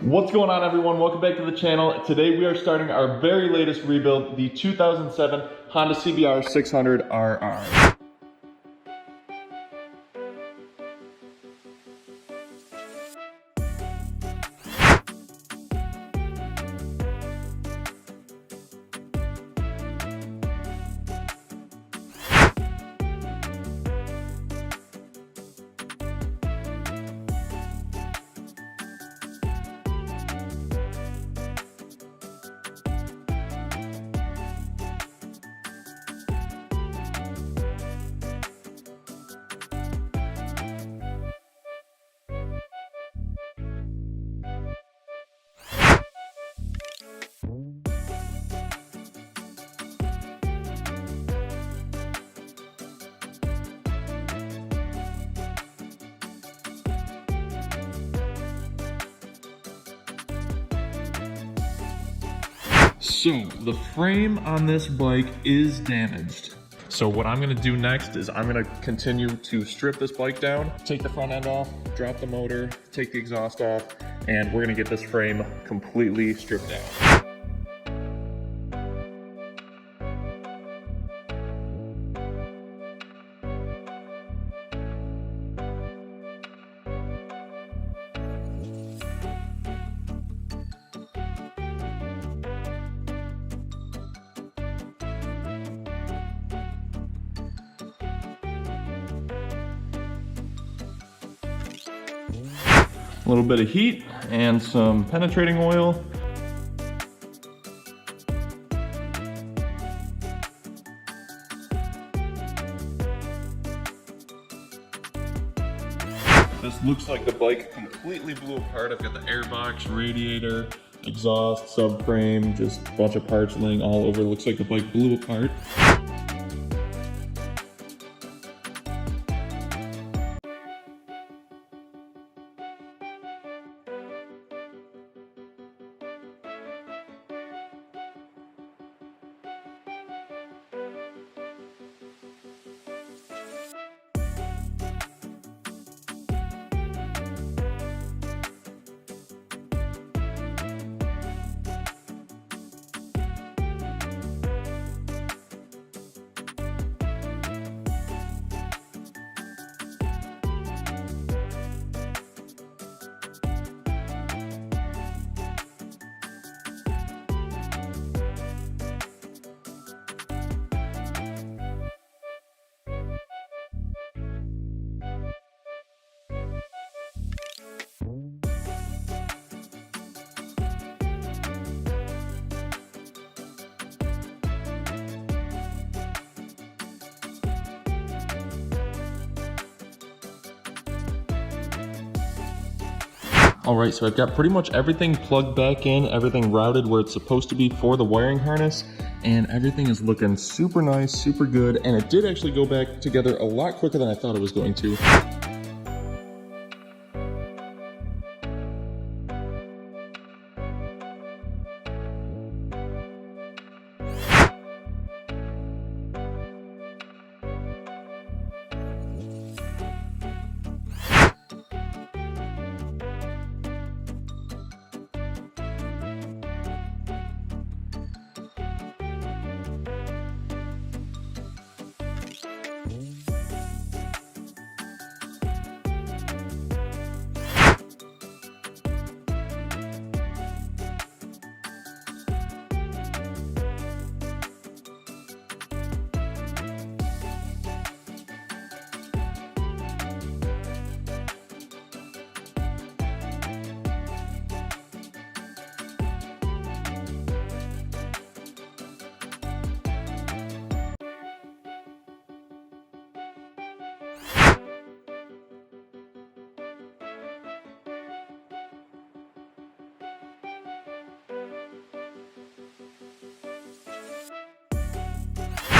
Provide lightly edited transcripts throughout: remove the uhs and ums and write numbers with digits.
What's going on, everyone? Welcome back to the channel. Today we are starting our very latest rebuild, the 2007 Honda CBR 600RR. So the frame on this bike is damaged. So what I'm gonna do next is I'm gonna continue to strip this bike down, take the front end off, drop the motor, take the exhaust off, and we're gonna get this frame completely stripped down. A little bit of heat and some penetrating oil. This looks like the bike completely blew apart. I've got the airbox, radiator, exhaust, subframe, just a bunch of parts laying all over. It looks like the bike blew apart. All right, so I've got pretty much everything plugged back in, everything routed where it's supposed to be for the wiring harness, and everything is looking super nice, super good, and it did actually go back together a lot quicker than I thought it was going to.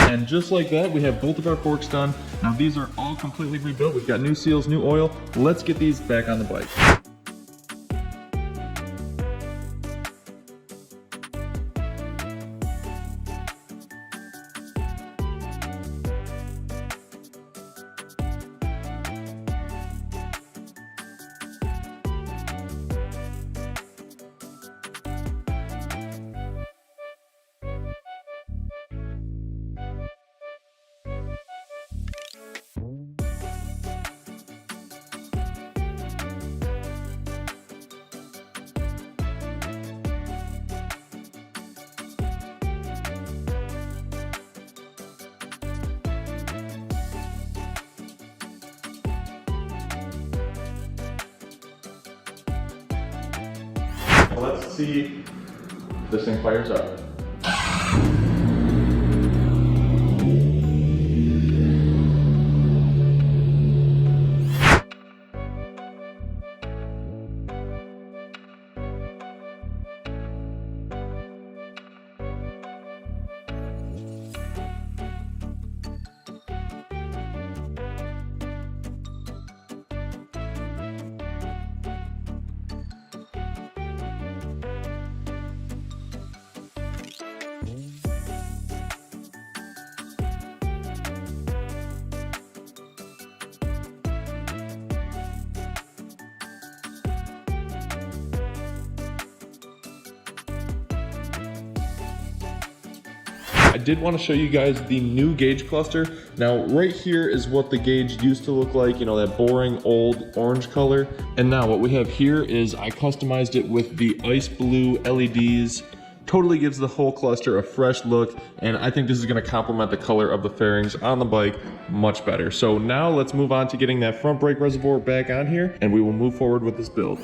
And just like that, we have both of our forks done. Now these are all completely rebuilt. We've got new seals, new oil. Let's get these back on the bike. Let's see if this thing fires up. I did want to show you guys the new gauge cluster. Now, right here is what the gauge used to look like, you know, that boring old orange color. And now what we have here is I customized it with the ice blue LEDs. Totally gives the whole cluster a fresh look, and I think this is going to complement the color of the fairings on the bike much better. So now let's move on to getting that front brake reservoir back on here, and we will move forward with this build.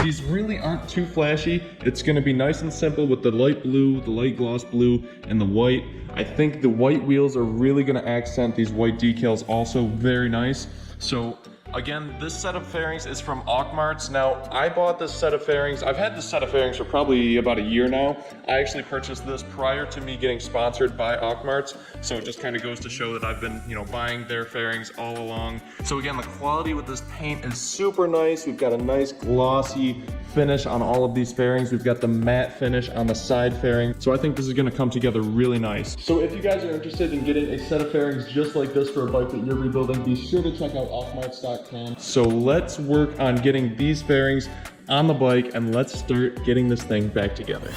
These really aren't too flashy. It's gonna be nice and simple with the light blue, the light gloss blue, and the white. I think the white wheels are really gonna accent these white decals also very nice. So again, this set of fairings is from Ockmarts. Now, I bought this set of fairings. I've had this set of fairings for probably about a year now. I actually purchased this prior to me getting sponsored by Ockmarts. So it just kind of goes to show that I've been, you know, buying their fairings all along. So again, the quality with this paint is super nice. We've got a nice glossy finish on all of these fairings. We've got the matte finish on the side fairing. So I think this is gonna come together really nice. So if you guys are interested in getting a set of fairings just like this for a bike that you're rebuilding, be sure to check out ockmarts.com. So let's work on getting these fairings on the bike, and let's start getting this thing back together.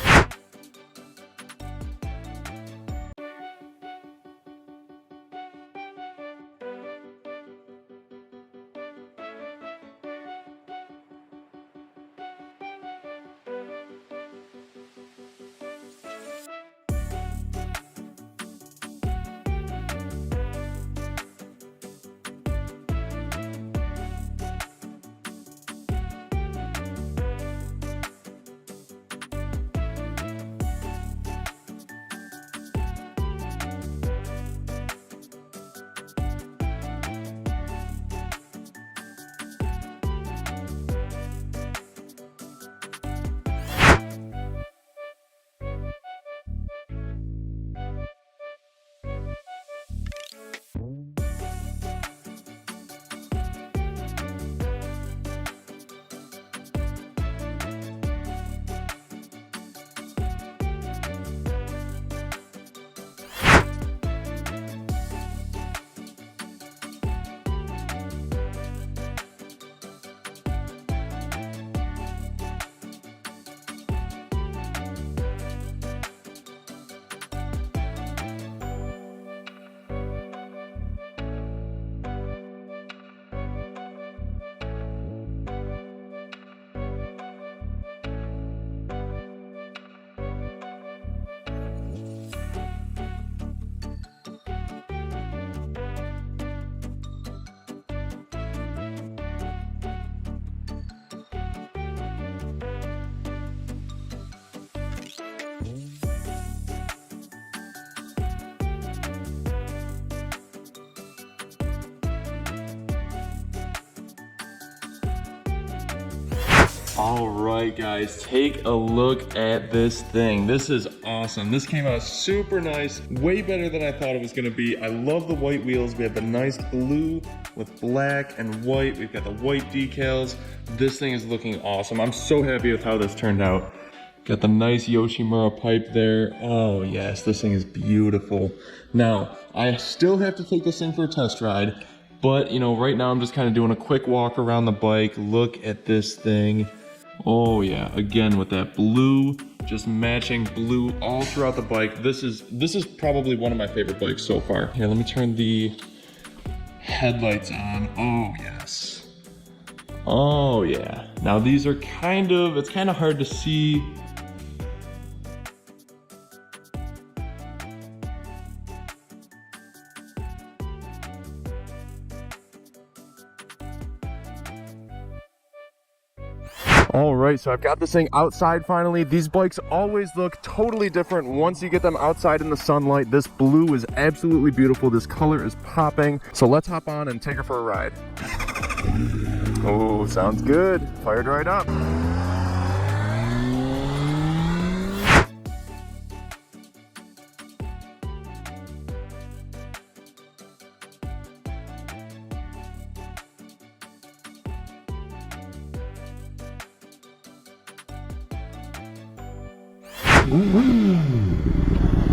All right, guys, take a look at this thing. This is awesome. This came out super nice, way better than I thought it was gonna be. I love the white wheels. We have the nice blue with black and white. We've got the white decals. This thing is looking awesome. I'm so happy with how this turned out. Got the nice Yoshimura pipe there. Oh yes, this thing is beautiful. Now, I still have to take this thing for a test ride, but you know, right now I'm just kind of doing a quick walk around the bike. Look at this thing. Oh yeah, again with that blue, just matching blue all throughout the bike. This is probably one of my favorite bikes so far. Here, let me turn the headlights on. Oh yes. Oh yeah. Now these are it's kind of hard to see. All right, so I've got this thing outside finally. These bikes always look totally different once you get them outside in the sunlight. This blue is absolutely beautiful. This color is popping. So let's hop on and take her for a ride. Oh, sounds good. Fired right up.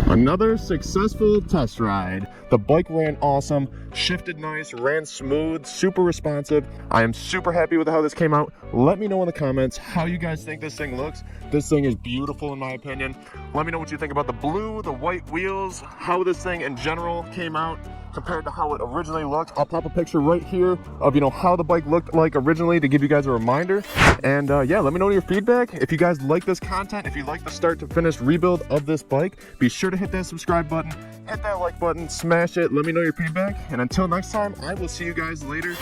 Another successful test ride. The bike ran awesome, shifted nice, ran smooth, super responsive. I am super happy with how this came out. Let me know in the comments how you guys think this thing looks. This thing is beautiful in my opinion. Let me know what you think about the blue, the white wheels, how this thing in general came out compared to how it originally looked. I'll pop a picture right here of, you know, how the bike looked like originally to give you guys a reminder. And yeah, let me know your feedback. If you guys like this content, if you like the start to finish rebuild of this bike, be sure to hit that subscribe button, hit that like button, smash it. Let me know your feedback. And until next time, I will see you guys later.